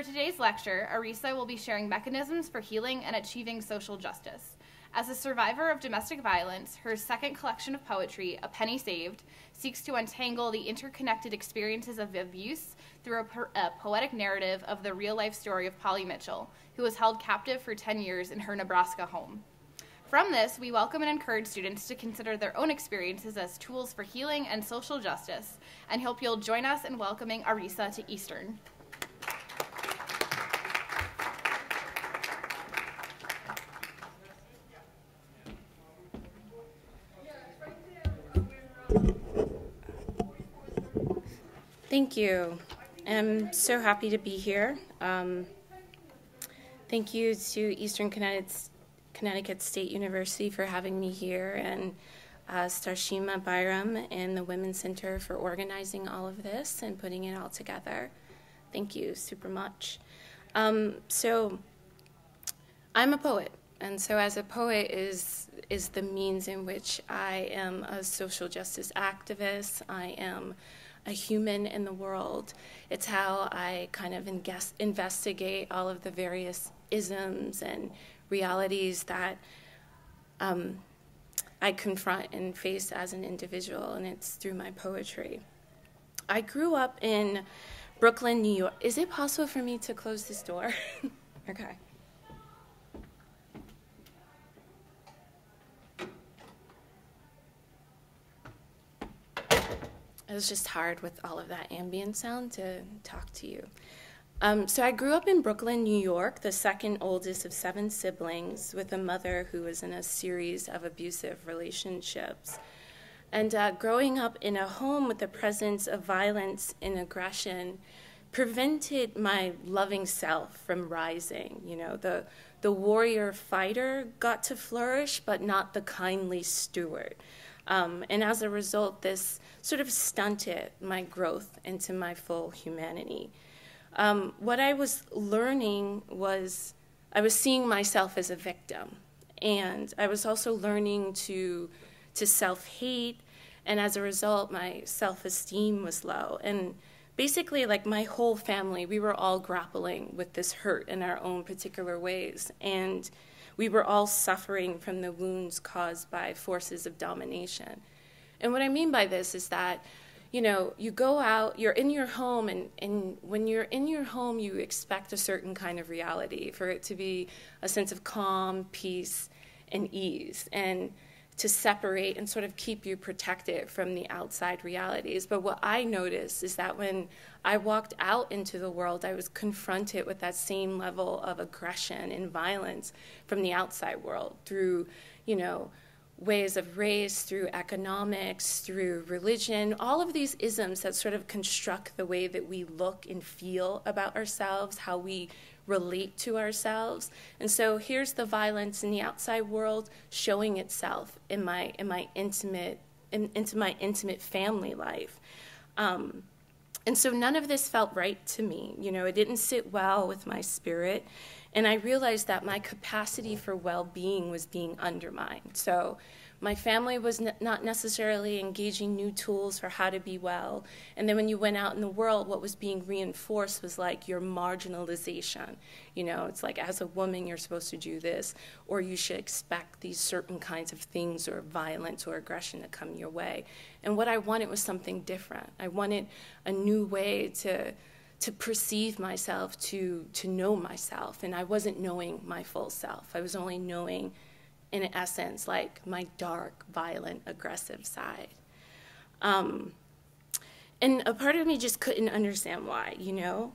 today's lecture, Arisa will be sharing mechanisms for healing and achieving social justice. As a survivor of domestic violence, her second collection of poetry, A Penny Saved, seeks to untangle the interconnected experiences of abuse through a poetic narrative of the real-life story of Polly Mitchell, who was held captive for 10 years in her Nebraska home. From this, we welcome and encourage students to consider their own experiences as tools for healing and social justice, and hope you'll join us in welcoming Arisa to Eastern. Thank you. I'm so happy to be here. Thank you to Eastern Connecticut State University for having me here, and Starshima Byram and the Women's Center for organizing all of this and putting it all together. Thank you super much. So I'm a poet, and so as a poet is the means in which I am a social justice activist. I am a human in the world. It's how I kind of investigate all of the various isms and realities that I confront and face as an individual, and it's through my poetry. I grew up in Brooklyn, New York. Is it possible for me to close this door? Okay. It was just hard with all of that ambient sound to talk to you. So I grew up in Brooklyn, New York, the second oldest of 7 siblings, with a mother who was in a series of abusive relationships. And growing up in a home with the presence of violence and aggression prevented my loving self from rising. You know, the warrior fighter got to flourish, but not the kindly steward. And as a result, this sort of stunted my growth into my full humanity. What I was learning was I was seeing myself as a victim, and I was also learning to self-hate, and as a result, my self-esteem was low. And basically, like my whole family, we were all grappling with this hurt in our own particular ways, and we were all suffering from the wounds caused by forces of domination. And what I mean by this is that, you know, you go out, you're in your home, and when you're in your home, you expect a certain kind of reality, for it to be a sense of calm, peace, and ease, and to separate and sort of keep you protected from the outside realities. But what I noticed is that when I walked out into the world, I was confronted with that same level of aggression and violence from the outside world through, you know, ways of race, through economics, through religion, all of these isms that sort of construct the way that we look and feel about ourselves, how we relate to ourselves. And so here's the violence in the outside world showing itself in my intimate family life. And so none of this felt right to me. You know, it didn't sit well with my spirit. And I realized that my capacity for well-being was being undermined. So my family was not necessarily engaging new tools for how to be well. And then when you went out in the world, what was being reinforced was like your marginalization. You know, it's like as a woman, you're supposed to do this, or you should expect these certain kinds of things or violence or aggression to come your way. And what I wanted was something different. I wanted a new way to perceive myself, to know myself, and I wasn't knowing my full self. I was only knowing, in essence, like my dark, violent, aggressive side. And a part of me just couldn't understand why, you know,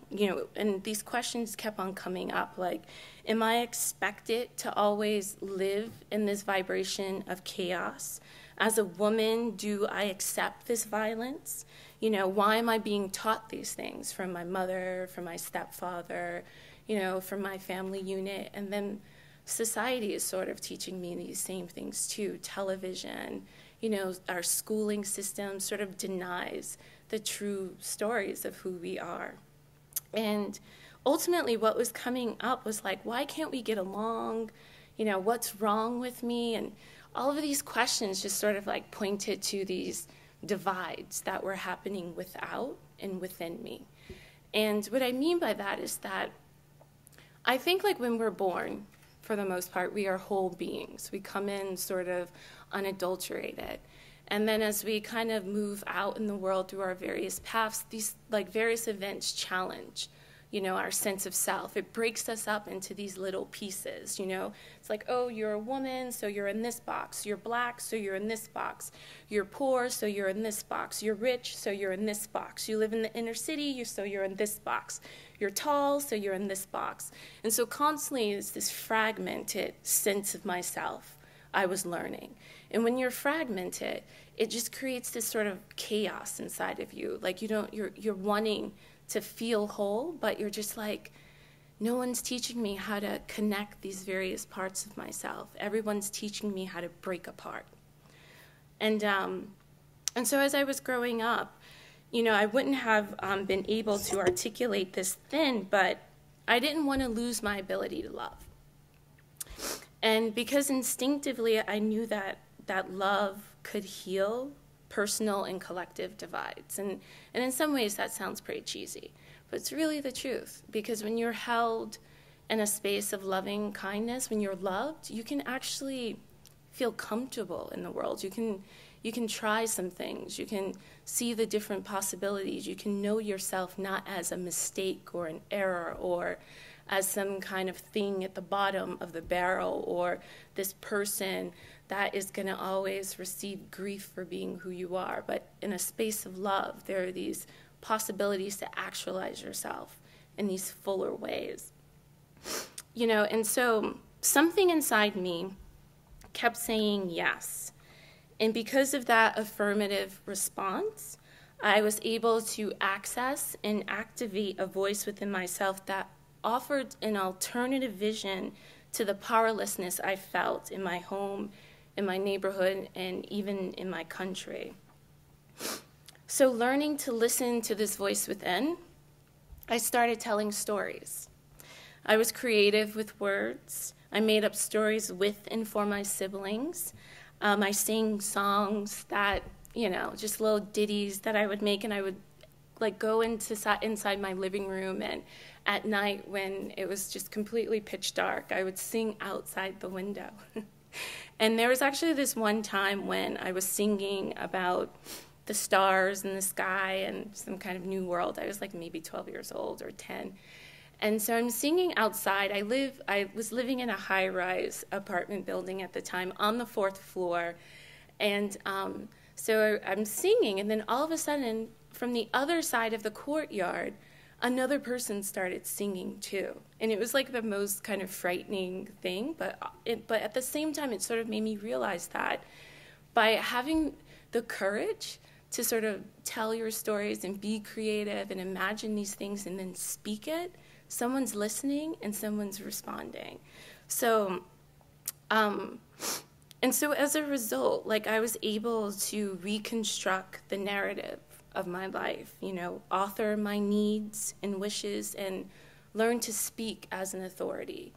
and these questions kept on coming up, like, am I expected to always live in this vibration of chaos? As a woman, do I accept this violence? You know, why am I being taught these things from my mother, from my stepfather, you know, from my family unit? And then society is sort of teaching me these same things too. Television, you know, our schooling system sort of denies the true stories of who we are. And ultimately what was coming up was like, why can't we get along? You know, what's wrong with me? And all of these questions just sort of like pointed to these divides that were happening without and within me. And what I mean by that is that I think like when we're born, for the most part, we are whole beings. We come in sort of unadulterated. And then as we kind of move out in the world through our various paths, these like various events challenge, our sense of self. It breaks us up into these little pieces, It's like, oh, you're a woman, so you're in this box. You're black, so you're in this box. You're poor, so you're in this box. You're rich, so you're in this box. You live in the inner city, so you're in this box. You're tall, so you're in this box. And so constantly is this fragmented sense of myself I was learning. And when you're fragmented, it just creates this sort of chaos inside of you. Like you're wanting to feel whole, but you're just like, no one's teaching me how to connect these various parts of myself. Everyone's teaching me how to break apart. And so as I was growing up, I wouldn't have been able to articulate this then, but I didn't want to lose my ability to love. And because instinctively I knew that love could heal personal and collective divides. And in some ways that sounds pretty cheesy, but it's really the truth. Because when you're held in a space of loving kindness, when you're loved, you can actually feel comfortable in the world. You can try some things. You can see the different possibilities. You can know yourself not as a mistake or an error or as some kind of thing at the bottom of the barrel or this person that is going to always receive grief for being who you are. But in a space of love, there are these possibilities to actualize yourself in these fuller ways. And so something inside me kept saying yes. And because of that affirmative response, I was able to access and activate a voice within myself that offered an alternative vision to the powerlessness I felt in my home, in my neighborhood, and even in my country. So learning to listen to this voice within, I started telling stories. I was creative with words. I made up stories with and for my siblings. I sang songs that, just little ditties that I would make, and I would go inside my living room, and at night when it was just completely pitch dark, I would sing outside the window. And there was actually this one time when I was singing about the stars and the sky and some kind of new world. I was maybe 12 years old or 10. And so I'm singing outside. I was living in a high-rise apartment building at the time on the 4th floor. And so I'm singing, and then all of a sudden, from the other side of the courtyard, another person started singing too. And it was the most kind of frightening thing, but at the same time, it sort of made me realize that by having the courage to sort of tell your stories and be creative and imagine these things and then speak it, someone's listening and someone's responding. So, and so as a result, I was able to reconstruct the narrative of my life, author my needs and wishes and learn to speak as an authority.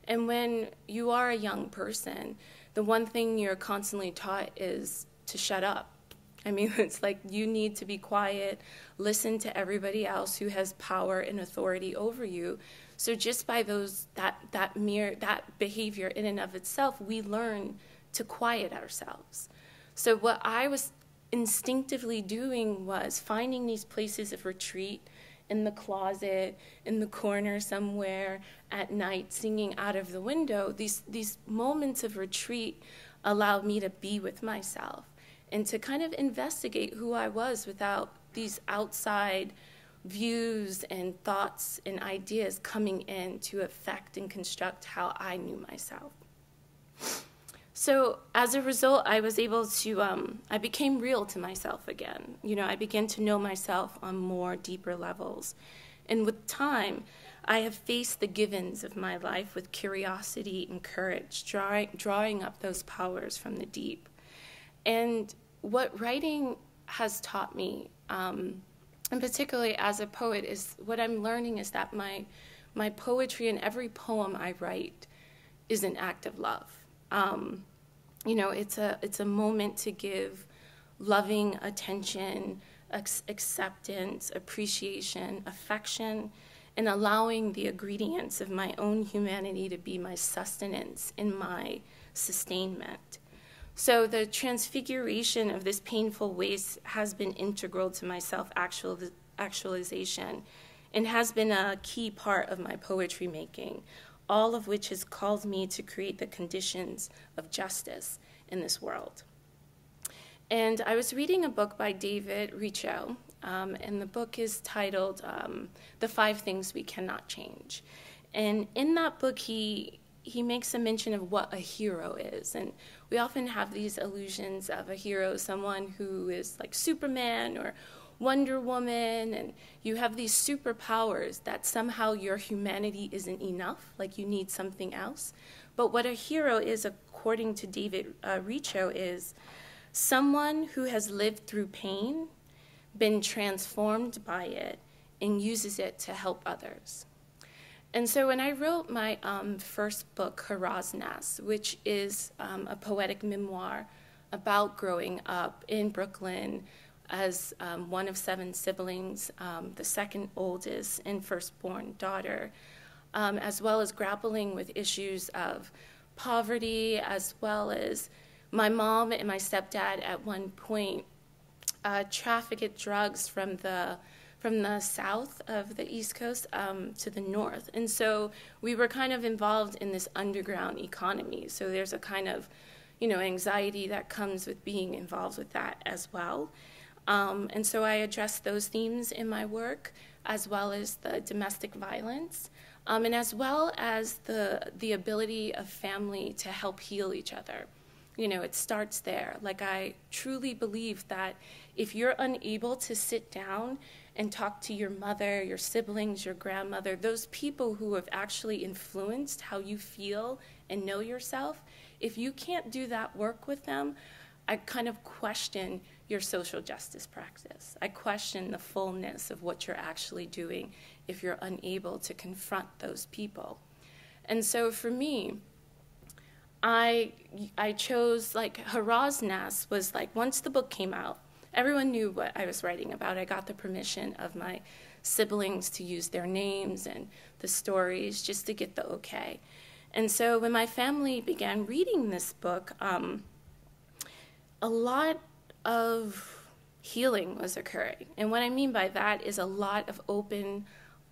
And when you are a young person, the one thing you're constantly taught is to shut up. I mean, it's you need to be quiet, listen to everybody else who has power and authority over you. So just by that behavior in and of itself, we learn to quiet ourselves. So what I was instinctively doing was finding these places of retreat in the closet, in the corner somewhere, at night, singing out of the window. These moments of retreat allowed me to be with myself and to kind of investigate who I was without these outside views and thoughts and ideas coming in to affect and construct how I knew myself. So as a result, I was able to, I became real to myself again. I began to know myself on more deeper levels. And with time, I have faced the givens of my life with curiosity and courage, drawing up those powers from the deep. And what writing has taught me, and particularly as a poet, is what I'm learning is that my poetry and every poem I write is an act of love. It's a moment to give loving attention acceptance, appreciation, affection, and allowing the ingredients of my own humanity to be my sustenance and my sustainment. So the transfiguration of this painful waste has been integral to my self-actualization and has been a key part of my poetry making, all of which has called me to create the conditions of justice in this world. And I was reading a book by David Richo, and the book is titled The 5 Things We Cannot Change. And in that book, he makes a mention of what a hero is. And we often have these illusions of a hero, someone who is like Superman or Wonder Woman, and you have these superpowers that somehow your humanity isn't enough, like you need something else. But what a hero is, according to David Richo, is someone who has lived through pain, been transformed by it, and uses it to help others. And so when I wrote my first book, Haraznas, which is a poetic memoir about growing up in Brooklyn as one of 7 siblings, the second oldest and firstborn daughter, as well as grappling with issues of poverty, as well as my mom and my stepdad at one point trafficked drugs from the south of the East Coast to the north. And so we were kind of involved in this underground economy. So there's a kind of, anxiety that comes with being involved with that as well. And so I address those themes in my work, as well as the domestic violence, and as well as the ability of family to help heal each other. It starts there. Like, I truly believe that if you're unable to sit down and talk to your mother, your siblings, your grandmother, those people who have actually influenced how you feel and know yourself, if you can't do that work with them, I kind of question your social justice practice. I question the fullness of what you're actually doing if you're unable to confront those people. And so for me, I chose, Haraznas was once the book came out, everyone knew what I was writing about. I got the permission of my siblings to use their names and the stories just to get the okay. And so when my family began reading this book, a lot of healing was occurring. And what I mean by that is a lot of open,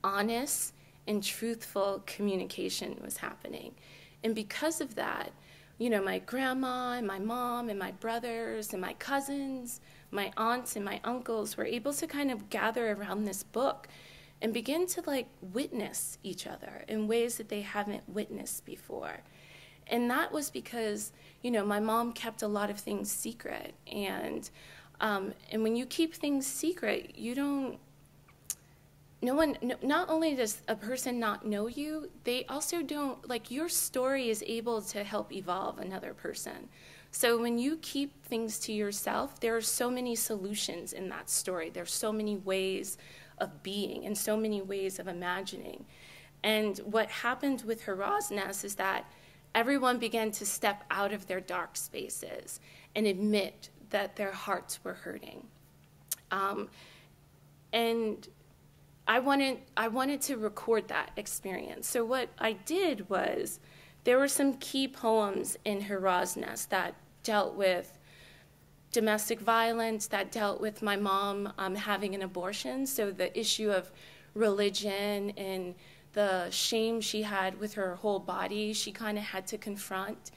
honest, and truthful communication was happening. And because of that, my grandma and my mom and my brothers and my cousins, my aunts and my uncles were able to kind of gather around this book and begin to witness each other in ways that they haven't witnessed before. And that was because, my mom kept a lot of things secret. And when you keep things secret, not only does a person not know you, they also don't, your story is able to help evolve another person. So when you keep things to yourself, there are so many solutions in that story. There's so many ways of being and so many ways of imagining. And what happened with Haraznas is that everyone began to step out of their dark spaces and admit that their hearts were hurting. And I wanted to record that experience. So what I did was, there were some key poems in Haraznas that dealt with domestic violence, that dealt with my mom having an abortion, so the issue of religion and the shame she had with her whole body, she kind of had to confront.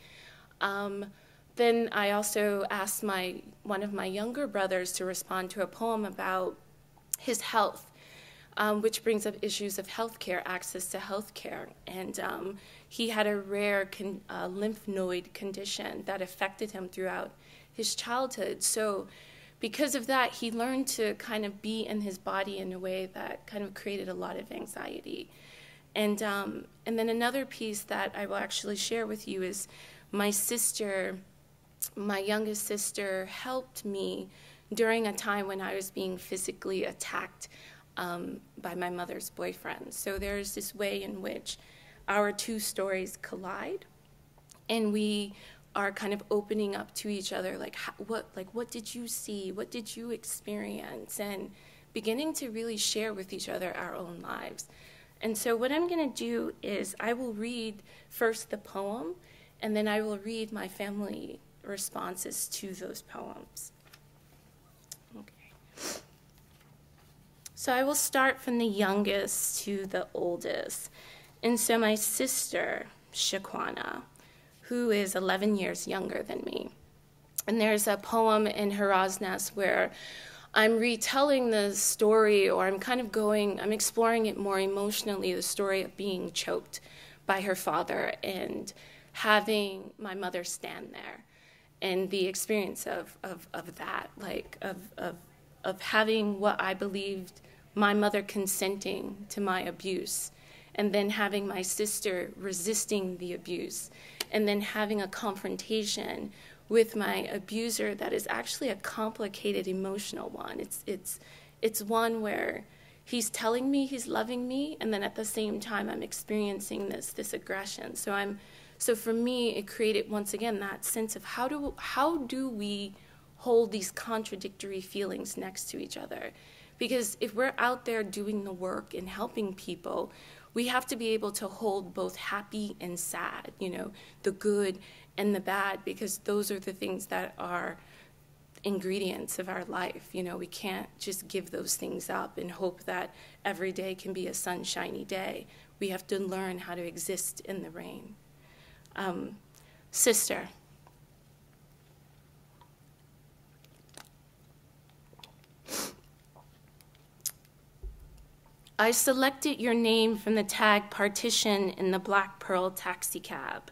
Then I also asked one of my younger brothers to respond to a poem about his health, which brings up issues of healthcare, access to healthcare. And he had a rare lymph node condition that affected him throughout his childhood. So because of that, he learned to kind of be in his body in a way that kind of created a lot of anxiety. And then another piece that I will actually share with you is my youngest sister helped me during a time when I was being physically attacked by my mother's boyfriend. So there's this way in which our two stories collide, and we are kind of opening up to each other, what did you see? What did you experience? And beginning to really share with each other our own lives. And so what I'm going to do is I will read first the poem, and then I will read my family responses to those poems. Okay. So I will start from the youngest to the oldest. And so my sister, Shaquana, who is 11 years younger than me. And there's a poem in Haraz Nest where I'm retelling the story, or I'm exploring it more emotionally, the story of being choked by her father and having my mother stand there, and the experience of that, of having what I believed my mother consenting to my abuse, and then having my sister resisting the abuse, and then having a confrontation with my abuser that is actually a complicated emotional one. It's one where he's telling me he's loving me, and then at the same time I'm experiencing this aggression. So for me, it created once again that sense of how do we hold these contradictory feelings next to each other? Because if we're out there doing the work and helping people, we have to be able to hold both happy and sad, the good and the bad, because those are the things that are ingredients of our life. We can't just give those things up and hope that every day can be a sunshiny day. We have to learn how to exist in the rain. Sister. I selected your name from the tag partition in the Black Pearl taxicab.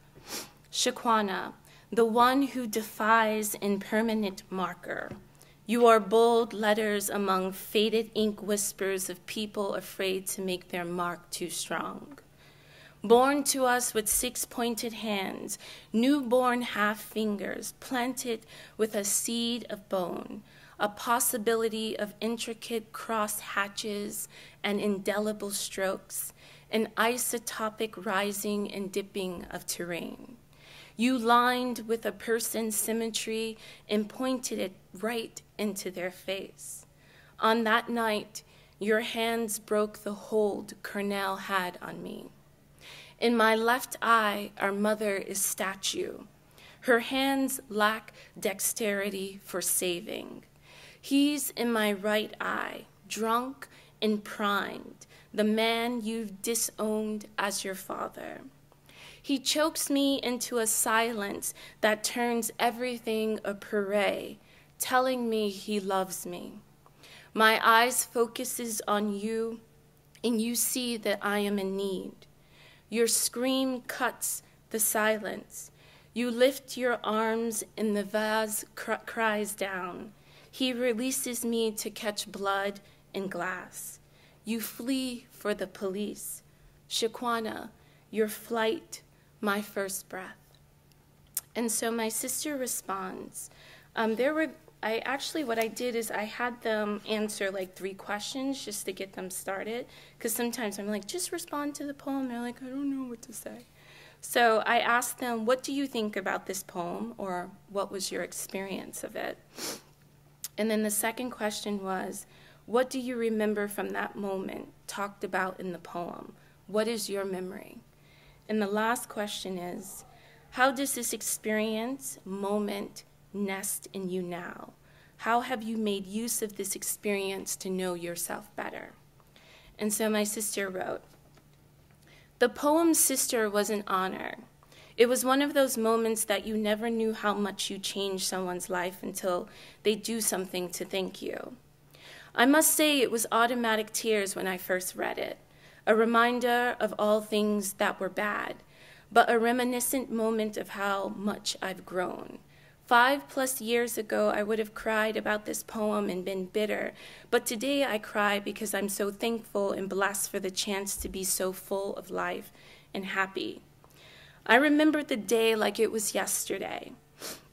Shaquana, the one who defies impermanent marker. You are bold letters among faded ink whispers of people afraid to make their mark too strong. Born to us with 6 pointed hands, newborn half fingers, planted with a seed of bone, a possibility of intricate cross hatches and indelible strokes, an isotopic rising and dipping of terrain. You lined with a person's symmetry and pointed it right into their face. On that night, your hands broke the hold Cornell had on me. In my left eye, our mother is statue. Her hands lack dexterity for saving. He's in my right eye, drunk and primed, the man you've disowned as your father. He chokes me into a silence that turns everything a parade, telling me he loves me. My eyes focuses on you, and you see that I am in need. Your scream cuts the silence. You lift your arms, and the vase cries down. He releases me to catch blood and glass. You flee for the police. Shaquana, your flight, my first breath. And so my sister responds. What I did is I had them answer 3 questions just to get them started. Because sometimes I'm like, just respond to the poem. They're like, I don't know what to say. So I asked them, what do you think about this poem? Or what was your experience of it? And then the second question was, what do you remember from that moment talked about in the poem? What is your memory? And the last question is, how does this experience, moment, nest in you now? How have you made use of this experience to know yourself better? And so my sister wrote, the poem Sister was an honor. It was one of those moments that you never knew how much you changed someone's life until they do something to thank you. I must say it was automatic tears when I first read it, a reminder of all things that were bad, but a reminiscent moment of how much I've grown. 5+ years ago, I would have cried about this poem and been bitter, but today I cry because I'm so thankful and blessed for the chance to be so full of life and happy. I remember the day like it was yesterday.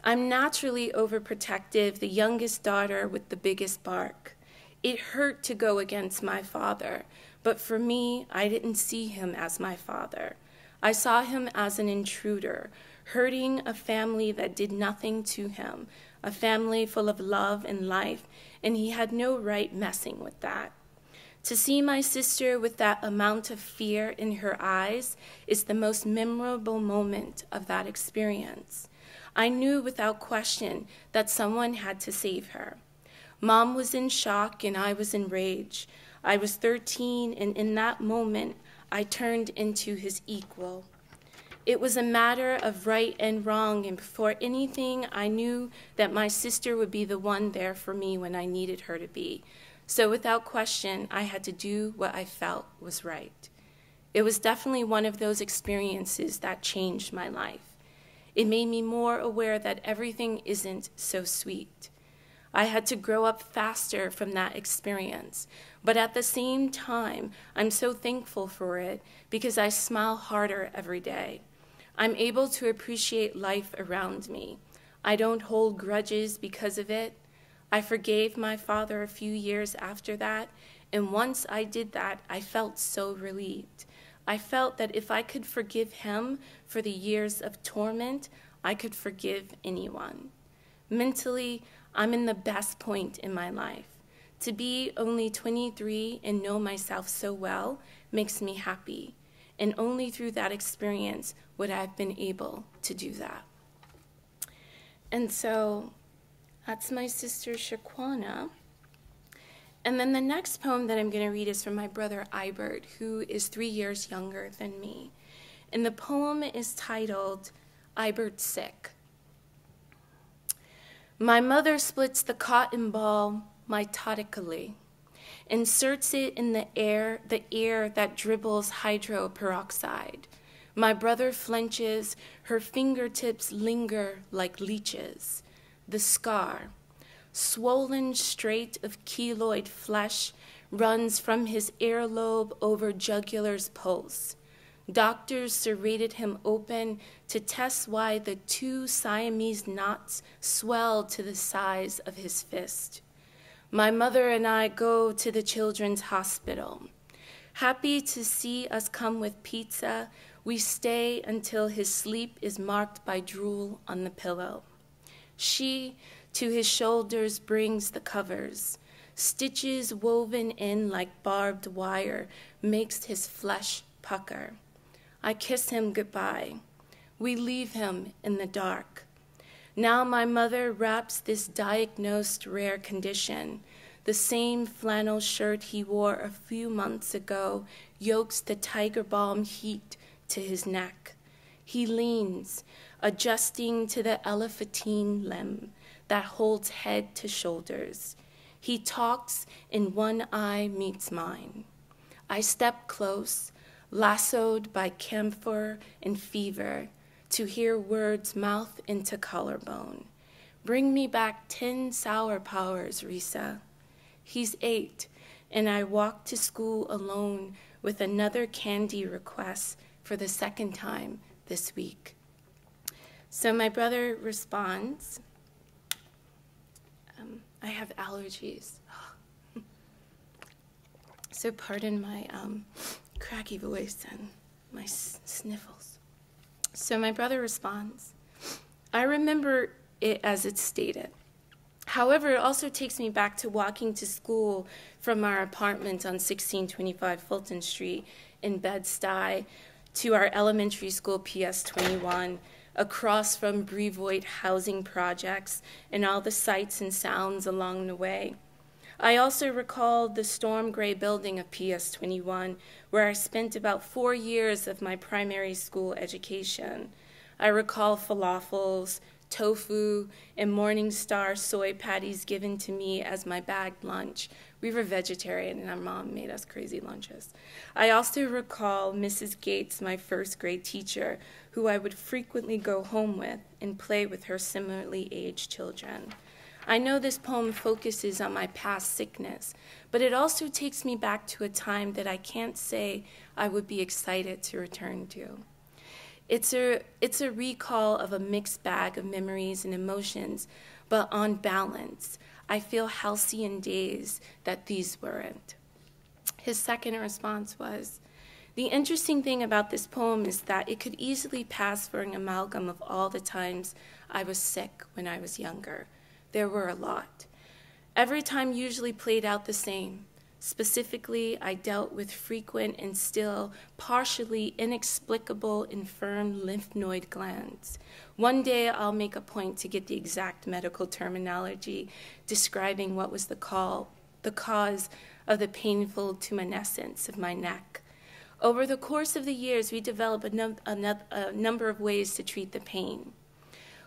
I'm naturally overprotective, the youngest daughter with the biggest bark. It hurt to go against my father, but for me, I didn't see him as my father. I saw him as an intruder, hurting a family that did nothing to him, a family full of love and life, and he had no right messing with that. To see my sister with that amount of fear in her eyes is the most memorable moment of that experience. I knew without question that someone had to save her. Mom was in shock and I was in rage. I was 13, and in that moment, I turned into his equal. It was a matter of right and wrong, and before anything, I knew that my sister would be the one there for me when I needed her to be. So without question, I had to do what I felt was right. It was definitely one of those experiences that changed my life. It made me more aware that everything isn't so sweet. I had to grow up faster from that experience, but at the same time, I'm so thankful for it because I smile harder every day. I'm able to appreciate life around me. I don't hold grudges because of it. I forgave my father a few years after that, and once I did that, I felt so relieved. I felt that if I could forgive him for the years of torment, I could forgive anyone. Mentally, I'm in the best point in my life. To be only 23 and know myself so well makes me happy, and only through that experience would I have been able to do that. And so that's my sister Shaquana. And then the next poem that I'm going to read is from my brother Ibert, who is 3 years younger than me. And the poem is titled, Ibert's Sick. My mother splits the cotton ball mitotically, inserts it in the air that dribbles hydroperoxide. My brother flinches, her fingertips linger like leeches. The scar, swollen straight of keloid flesh, runs from his earlobe over jugular's pulse. Doctors serrated him open to test why the 2 Siamese knots swelled to the size of his fist. My mother and I go to the children's hospital. Happy to see us come with pizza, we stay until his sleep is marked by drool on the pillow. She, to his shoulders, brings the covers. Stitches woven in like barbed wire makes his flesh pucker. I kiss him goodbye. We leave him in the dark. Now my mother wraps this diagnosed rare condition. The same flannel shirt he wore a few months ago yokes the tiger balm heat to his neck. He leans, adjusting to the elephantine limb that holds head to shoulders. He talks and one eye meets mine. I step close, lassoed by camphor and fever, to hear words mouth into collarbone. Bring me back 10 sour powers, Risa. He's 8, and I walk to school alone with another candy request for the second time this week. So my brother responds, I have allergies. So pardon my cracky voice and my sniffles. So my brother responds, I remember it as it's stated. However, it also takes me back to walking to school from our apartment on 1625 Fulton Street in Bed-Stuy to our elementary school PS 21, across from Brevoort housing projects and all the sights and sounds along the way. I also recall the storm gray building of PS 21, where I spent about 4 years of my primary school education. I recall falafels, tofu, and Morningstar soy patties given to me as my bagged lunch. We were vegetarian, and our mom made us crazy lunches. I also recall Mrs. Gates, my first grade teacher, who I would frequently go home with and play with her similarly aged children. I know this poem focuses on my past sickness, but it also takes me back to a time that I can't say I would be excited to return to. It's a recall of a mixed bag of memories and emotions, but on balance, I feel halcyon days that these weren't. His second response was, The interesting thing about this poem is that it could easily pass for an amalgam of all the times I was sick when I was younger. There were a lot. Every time usually played out the same. Specifically, I dealt with frequent and still partially inexplicable infirm lymph node glands. One day I'll make a point to get the exact medical terminology describing what was the cause of the painful tumescence of my neck. Over the course of the years, we developed a number of ways to treat the pain.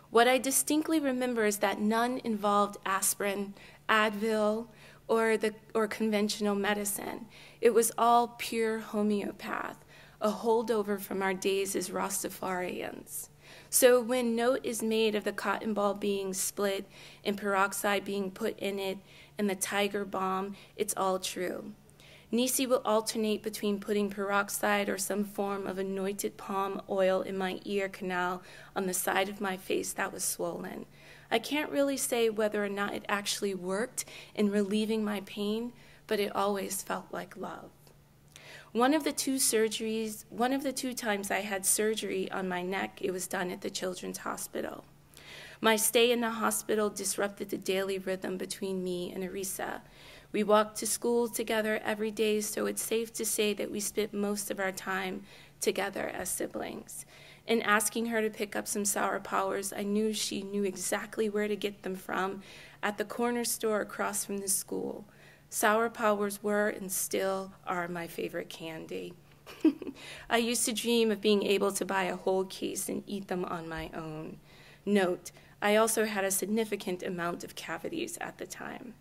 What I distinctly remember is that none involved aspirin, Advil, or conventional medicine. It was all pure homeopath, a holdover from our days as Rastafarians. So when note is made of the cotton ball being split and peroxide being put in it and the tiger balm, it's all true. Nisi will alternate between putting peroxide or some form of anointed palm oil in my ear canal on the side of my face that was swollen. I can't really say whether or not it actually worked in relieving my pain, but it always felt like love. One of the two times I had surgery on my neck, it was done at the Children's Hospital. My stay in the hospital disrupted the daily rhythm between me and Arisa. We walked to school together every day, so it's safe to say that we spent most of our time together as siblings. In asking her to pick up some Sour Powers, I knew she knew exactly where to get them from at the corner store across from the school. Sour Powers were and still are my favorite candy. I used to dream of being able to buy a whole case and eat them on my own. Note, I also had a significant amount of cavities at the time.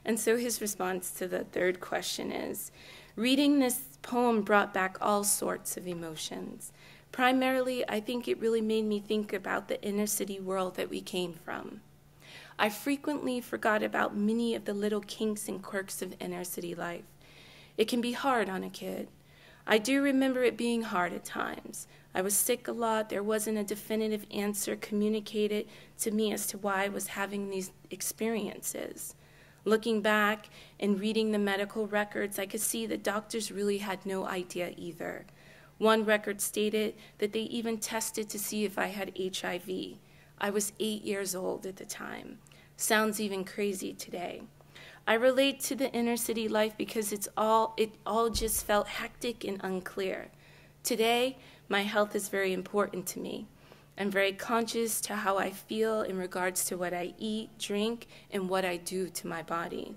And so his response to the third question is, reading this poem brought back all sorts of emotions. Primarily, I think it really made me think about the inner city world that we came from. I frequently forgot about many of the little kinks and quirks of inner city life. It can be hard on a kid. I do remember it being hard at times. I was sick a lot. There wasn't a definitive answer communicated to me as to why I was having these experiences. Looking back and reading the medical records, I could see that doctors really had no idea either. One record stated that they even tested to see if I had HIV. I was 8 years old at the time. Sounds even crazy today. I relate to the inner city life because it all just felt hectic and unclear. Today, my health is very important to me. I'm very conscious to how I feel in regards to what I eat, drink, and what I do to my body.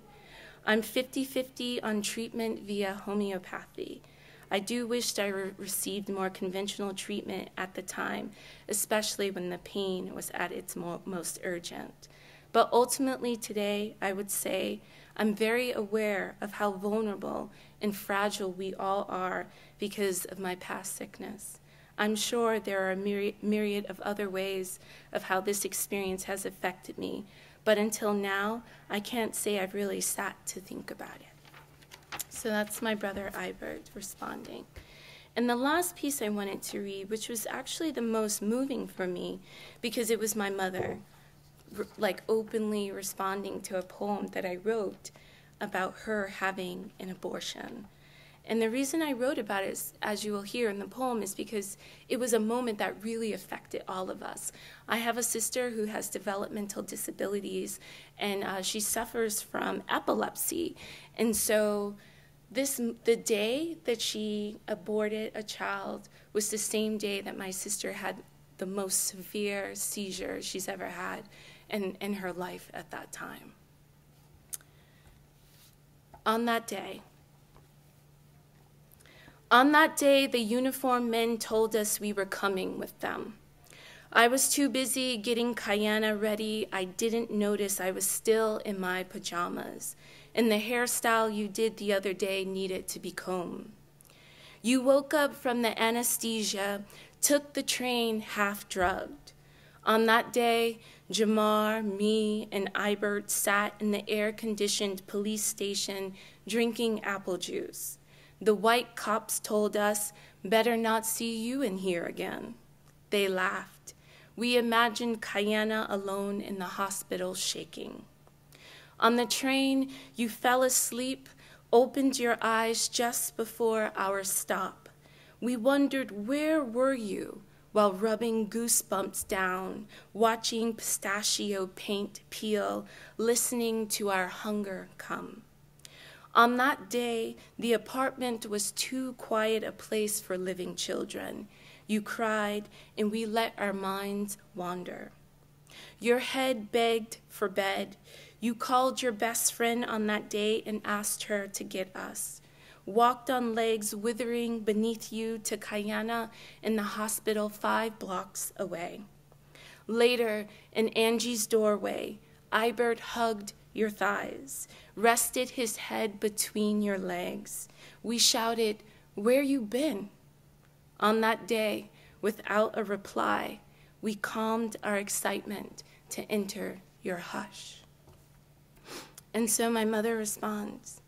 I'm 50-50 on treatment via homeopathy. I do wish I received more conventional treatment at the time, especially when the pain was at its most urgent. But ultimately today, I would say I'm very aware of how vulnerable and fragile we all are because of my past sickness. I'm sure there are a myriad of other ways of how this experience has affected me, but until now, I can't say I've really sat to think about it. So that's my brother Ibert responding. And the last piece I wanted to read, which was actually the most moving for me, because it was my mother, openly responding to a poem that I wrote about her having an abortion. And the reason I wrote about it, as you will hear in the poem, is because it was a moment that really affected all of us. I have a sister who has developmental disabilities, and she suffers from epilepsy. And so the day that she aborted a child was the same day that my sister had the most severe seizure she's ever had in her life at that time. On that day, the uniformed men told us we were coming with them. I was too busy getting Kayana ready. I didn't notice I was still in my pajamas, and the hairstyle you did the other day needed to be combed. You woke up from the anesthesia, took the train half drugged. On that day, Jamar, me, and Ibert sat in the air-conditioned police station drinking apple juice. The white cops told us, better not see you in here again. They laughed. We imagined Kayana alone in the hospital shaking. On the train, you fell asleep, opened your eyes just before our stop. We wondered, where were you while rubbing goosebumps down, watching pistachio paint peel, listening to our hunger come? On that day, the apartment was too quiet a place for living children. You cried, and we let our minds wander. Your head begged for bed. You called your best friend on that day and asked her to get us. Walked on legs withering beneath you to Kayana in the hospital 5 blocks away. Later, in Angie's doorway, Ibert hugged your thighs, rested his head between your legs. We shouted, "Where you been?" On that day, without a reply, we calmed our excitement to enter your hush. And so my mother responds.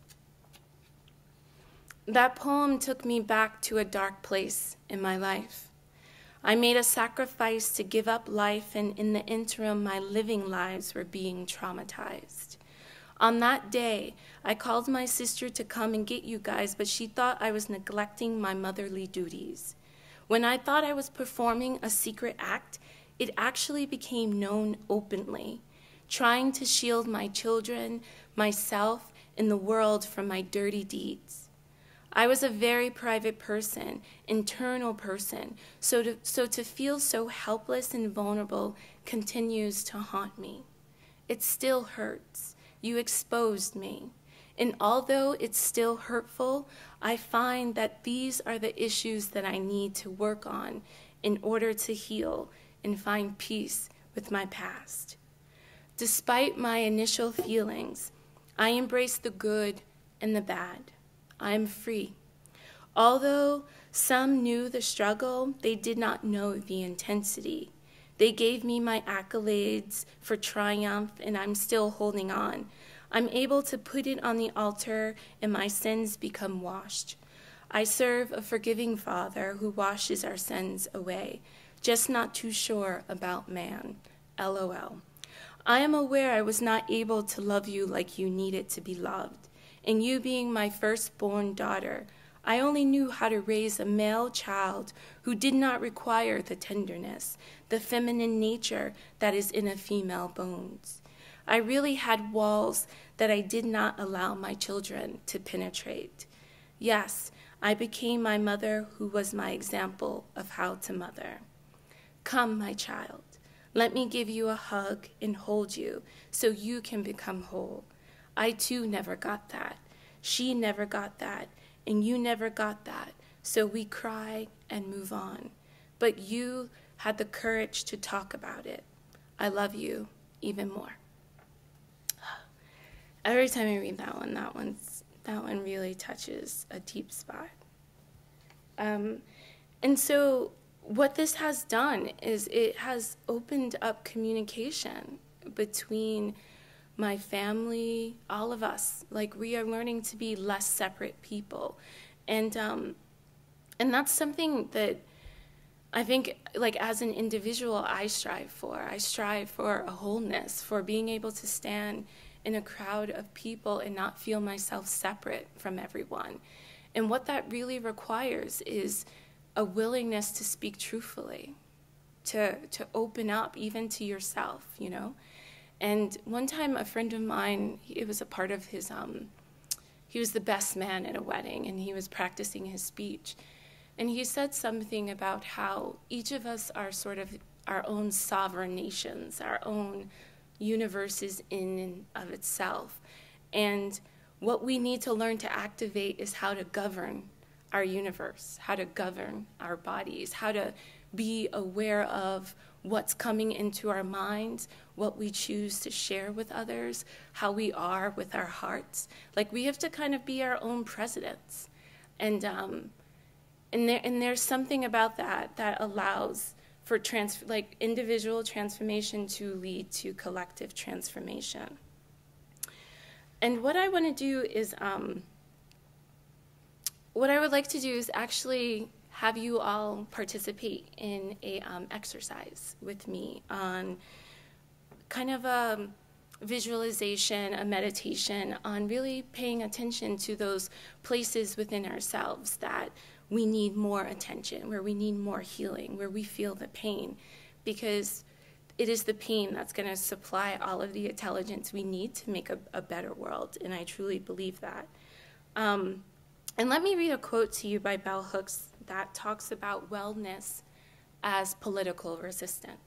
That poem took me back to a dark place in my life. I made a sacrifice to give up life, and in the interim, my living lives were being traumatized. On that day, I called my sister to come and get you guys, but she thought I was neglecting my motherly duties. When I thought I was performing a secret act, it actually became known openly, trying to shield my children, myself, and the world from my dirty deeds. I was a very private person, internal person, so to feel so helpless and vulnerable continues to haunt me. It still hurts. You exposed me. And although it's still hurtful, I find that these are the issues that I need to work on in order to heal and find peace with my past. Despite my initial feelings, I embrace the good and the bad. I'm free. Although some knew the struggle, they did not know the intensity. They gave me my accolades for triumph, and I'm still holding on. I'm able to put it on the altar, and my sins become washed. I serve a forgiving Father who washes our sins away, just not too sure about man. LOL. I am aware I was not able to love you like you needed to be loved. And you being my firstborn daughter, I only knew how to raise a male child who did not require the tenderness, the feminine nature that is in a female bones. I really had walls that I did not allow my children to penetrate. Yes, I became my mother who was my example of how to mother. Come, my child, let me give you a hug and hold you so you can become whole. I too never got that. She never got that, and you never got that. So we cry and move on. But you had the courage to talk about it. I love you even more. Every time I read that one really touches a deep spot. And so what this has done is it has opened up communication between my family, all of us. Like, we are learning to be less separate people. And that's something that I think, like, as an individual, I strive for. I strive for a wholeness, for being able to stand in a crowd of people and not feel myself separate from everyone. And what that really requires is a willingness to speak truthfully, to open up even to yourself, you know? And one time a friend of mine, it was a part of his, he was the best man at a wedding, and he was practicing his speech. And he said something about how each of us are sort of our own sovereign nations, our own universes in and of itself. And what we need to learn to activate is how to govern our universe, how to govern our bodies, how to be aware of what's coming into our minds, what we choose to share with others, how we are with our hearts. Like, we have to kind of be our own presidents. And there's something about that allows for individual transformation to lead to collective transformation. And what I want to do is, what I would like to do is actually have you all participate in a exercise with me on kind of a visualization, a meditation on really paying attention to those places within ourselves that we need more attention, where we need more healing, where we feel the pain, because it is the pain that's going to supply all of the intelligence we need to make a better world, and I truly believe that. And let me read a quote to you by Bell Hooks that talks about wellness as political resistance.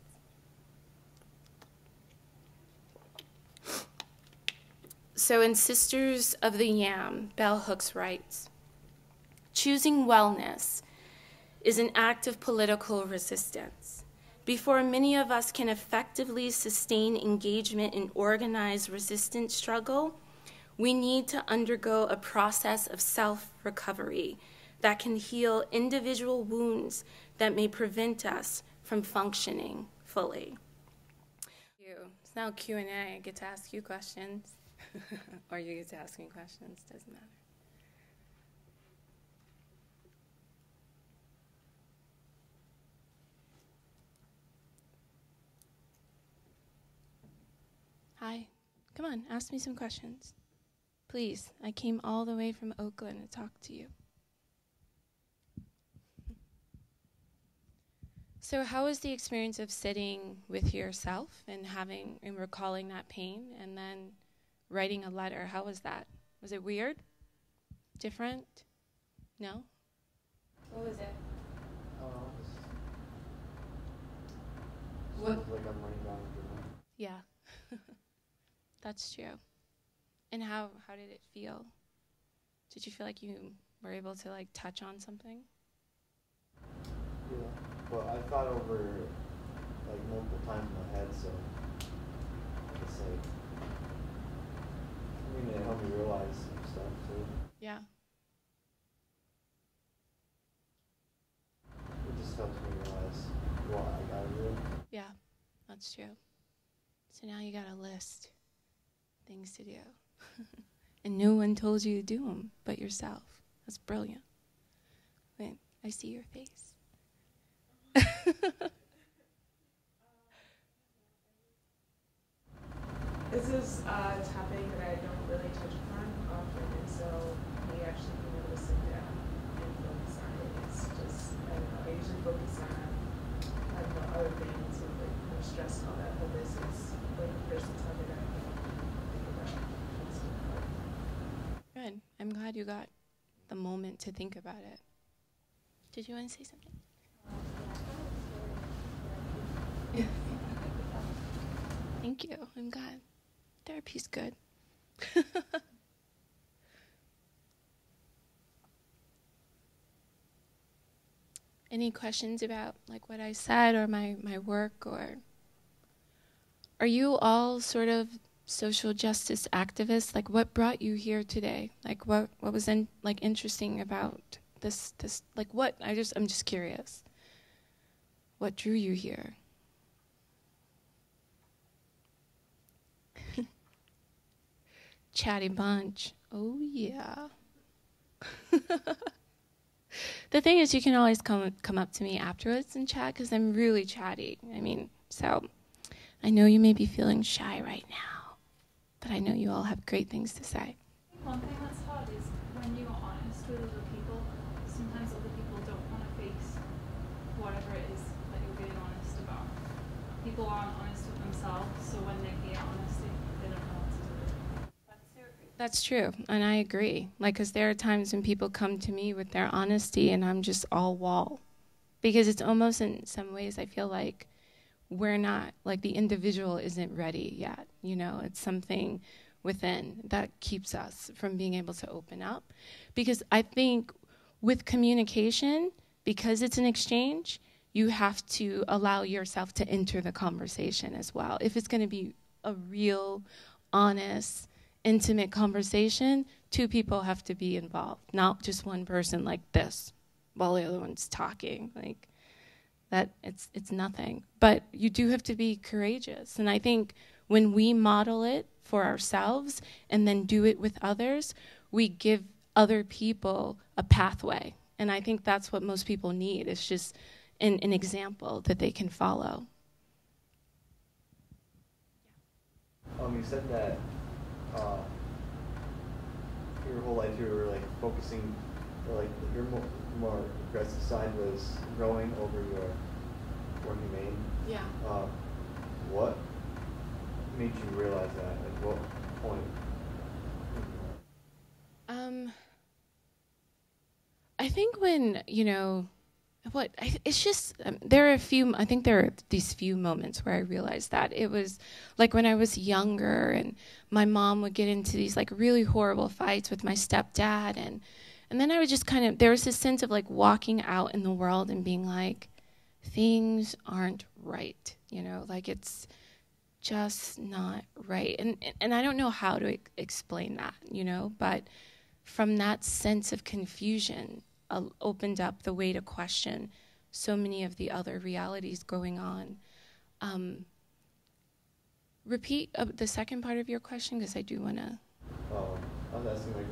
So in Sisters of the Yam, Bell Hooks writes, "Choosing wellness is an act of political resistance. Before many of us can effectively sustain engagement in organized resistance struggle, we need to undergo a process of self-recovery that can heal individual wounds that may prevent us from functioning fully." It's now Q&A. I get to ask you questions. Or you get to ask me questions, doesn't matter. Hi, come on, ask me some questions. Please, I came all the way from Oakland to talk to you. So how was the experience of sitting with yourself and recalling that pain and then writing a letter? How was that? Was it weird? Different? No? What was it? What? Like I'm running down a journal. Yeah. That's true. And how did it feel? Did you feel like you were able to like touch on something? Yeah. Well, I thought over like multiple times in my head, so it's like, I mean, it helped me realize some stuff too. Yeah. It just helps me realize what I gotta do. Yeah, that's true. So now you got a list, things to do. And no one told you to do them but yourself. That's brilliant. Wait, I see your face. This is a topic that I don't really touch upon often, and so me actually being able to sit down and focus on it, it's just, I don't know, I usually focus on other things and like more stress and all that, but this is like the first topic I can think about. Good. I'm glad you got the moment to think about it. Did you want to say something? Thank you. I'm glad. Therapy's good. Any questions about like what I said or my work, or are you all sort of social justice activists? Like what brought you here today? Like what was interesting about this like what I'm just curious. What drew you here? Chatty bunch. Oh, yeah. The thing is, you can always come up to me afterwards and chat, because I'm really chatty. I mean, so I know you may be feeling shy right now, but I know you all have great things to say. One thing that's hard is when you're honest with other people, sometimes other people don't want to face whatever it is that you're being honest about. People aren't honest with themselves, so when they hear honesty, they don't know what to do. That's true, and I agree. Like, because there are times when people come to me with their honesty, and I'm just all wall. Because it's almost, in some ways, I feel like we're not, like the individual isn't ready yet. You know, it's something within that keeps us from being able to open up. Because I think with communication, because it's an exchange, you have to allow yourself to enter the conversation as well. If it's going to be a real, honest, intimate conversation, two people have to be involved, not just one person like this while the other one's talking. Like that, it's nothing. But you do have to be courageous. And I think when we model it for ourselves and then do it with others, we give other people a pathway. And I think that's what most people need. It's just an example that they can follow. you said that your whole life you were like focusing, or like your more aggressive side was growing over your more humane. Yeah. What made you realize that? At what point? I think when, it's just, there are these few moments where I realized that. It was like when I was younger and my mom would get into these like really horrible fights with my stepdad, and then I would just there was this sense of like walking out in the world and being like, things aren't right, like it's just not right. And I don't know how to explain that, but from that sense of confusion opened up the way to question so many of the other realities going on. Repeat the second part of your question, because I do want to. I was asking, like,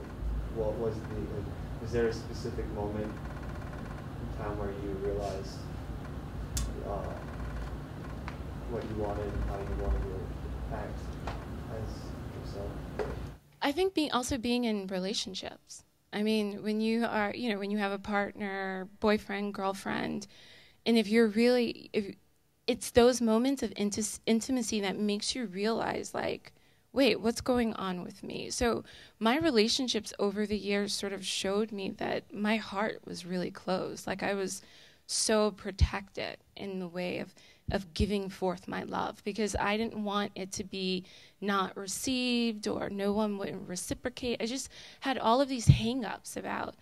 what was was there a specific moment in time where you realized what you wanted and how you wanted to act as yourself? I think being in relationships. I mean, when you have a partner, boyfriend, girlfriend, and if it's those moments of intimacy that makes you realize, like, wait, what's going on with me? So my relationships over the years sort of showed me that my heart was really closed. Like, I was so protected in the way of giving forth my love, because I didn't want it to be not received or no one would reciprocate. I just had all of these hang-ups about,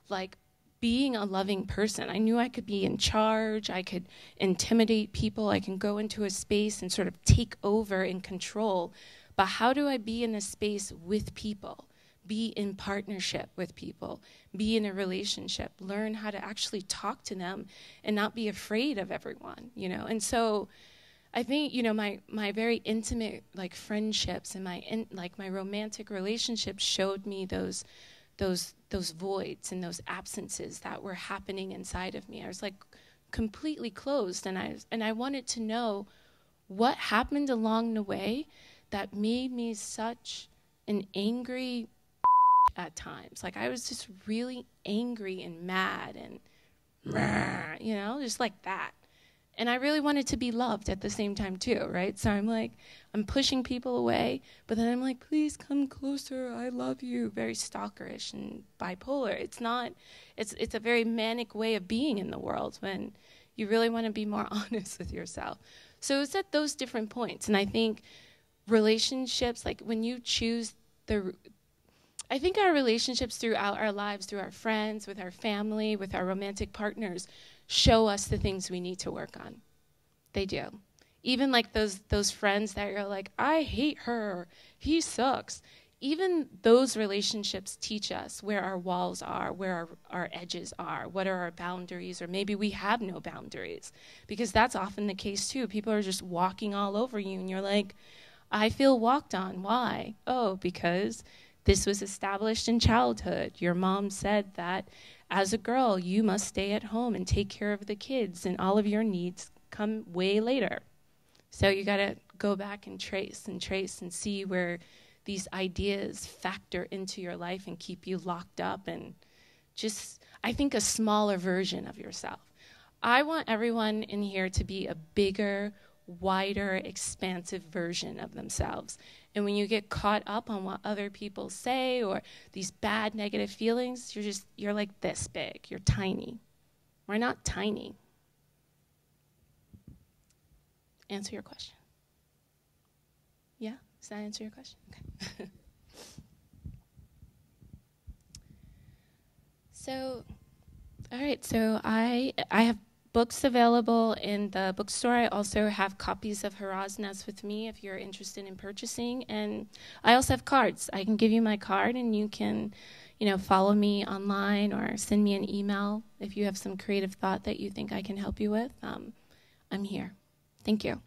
like, being a loving person. I knew I could be in charge. I could intimidate people. I can go into a space and sort of take over and control. But how do I be in a space with people? Be in partnership with people, be in a relationship, learn how to actually talk to them and not be afraid of everyone, And so I think, my very intimate, like, friendships and my romantic relationships showed me those voids and those absences that were happening inside of me. I was like completely closed, and I wanted to know what happened along the way that made me such an angry at times. Like, I was just really angry and mad and, just like that. And I really wanted to be loved at the same time too, right? So I'm pushing people away, but then I'm like, please come closer, I love you. Very stalkerish and bipolar. It's a very manic way of being in the world when you really want to be more honest with yourself. So it's at those different points. And I think relationships, like when you choose I think our relationships throughout our lives, through our friends, with our family, with our romantic partners, show us the things we need to work on. They do. Even like those friends that you're like, I hate her, he sucks. Even those relationships teach us where our walls are, where our edges are, what are our boundaries, or maybe we have no boundaries. Because that's often the case too. People are just walking all over you, and you're like, I feel walked on. Why? Oh, because this was established in childhood. Your mom said that as a girl, you must stay at home and take care of the kids, and all of your needs come way later. So you got to go back and trace and see where these ideas factor into your life and keep you locked up and just, I think, a smaller version of yourself. I want everyone in here to be a bigger, wider, expansive version of themselves. And when you get caught up on what other people say or these bad negative feelings, you're like this big. You're tiny. We're not tiny. Answer your question. Yeah? Does that answer your question? Okay. So, all right. So I have books available in the bookstore. I also have copies of Haraz Nest with me if you're interested in purchasing. And I also have cards. I can give you my card, and you can, follow me online or send me an email if you have some creative thought that you think I can help you with. I'm here. Thank you.